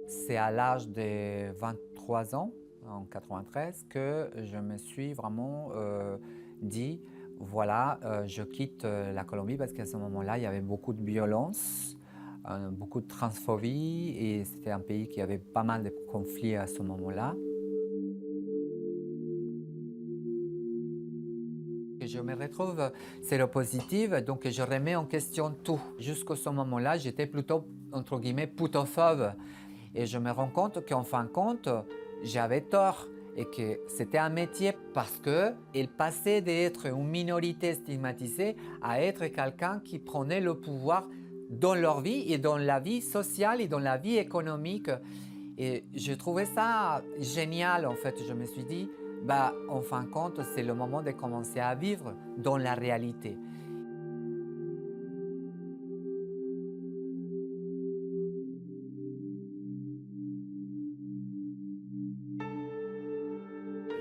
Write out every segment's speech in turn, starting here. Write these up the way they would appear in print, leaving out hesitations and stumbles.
C'est à l'âge de 23 ans, en 93, que je me suis vraiment dit, voilà, je quitte la Colombie parce qu'à ce moment-là, il y avait beaucoup de violence, beaucoup de transphobie et c'était un pays qui avait pas mal de conflits à ce moment-là. Et je me retrouve, c'est le positif, donc je remets en question tout. Jusqu'à ce moment-là, j'étais plutôt, entre guillemets, putophobe. Et je me rends compte qu'en fin de compte, j'avais tort et que c'était un métier parce qu'il passait d'être une minorité stigmatisée à être quelqu'un qui prenait le pouvoir dans leur vie et dans la vie sociale et dans la vie économique. Et je trouvais ça génial en fait. Je me suis dit, bah, en fin de compte, c'est le moment de commencer à vivre dans la réalité.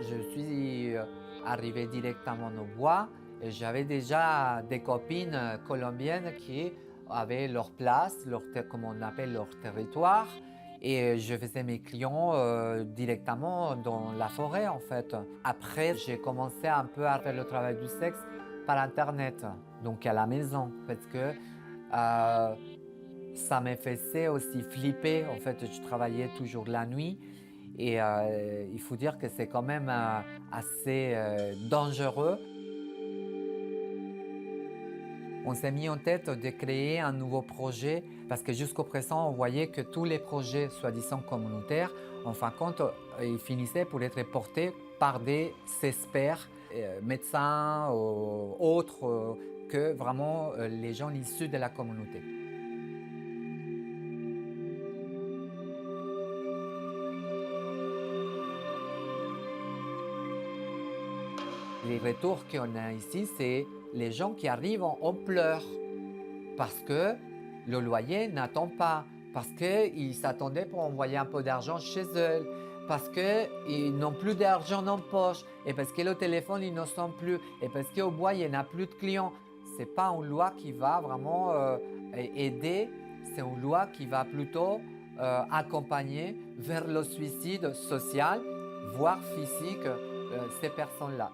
Je suis arrivé directement au bois et j'avais déjà des copines colombiennes qui avaient leur place, comme on appelle leur territoire. Et je faisais mes clients directement dans la forêt en fait. Après, j'ai commencé un peu à faire le travail du sexe par internet, donc à la maison, parce que ça me faisait aussi flipper. En fait, je travaillais toujours la nuit et il faut dire que c'est quand même assez dangereux. On s'est mis en tête de créer un nouveau projet parce que jusqu'au présent, on voyait que tous les projets soi-disant communautaires, en fin de compte, ils finissaient pour être portés par des experts, médecins ou autres, que vraiment les gens issus de la communauté. Les retours qu'on a ici, c'est les gens qui arrivent en pleurs parce que le loyer n'attend pas, parce qu'ils s'attendaient pour envoyer un peu d'argent chez eux, parce qu'ils n'ont plus d'argent en poche, et parce que le téléphone, ils n'en sont plus, et parce qu'au bois, il n'y en a plus de clients. Ce n'est pas une loi qui va vraiment aider, c'est une loi qui va plutôt accompagner vers le suicide social, voire physique, ces personnes-là.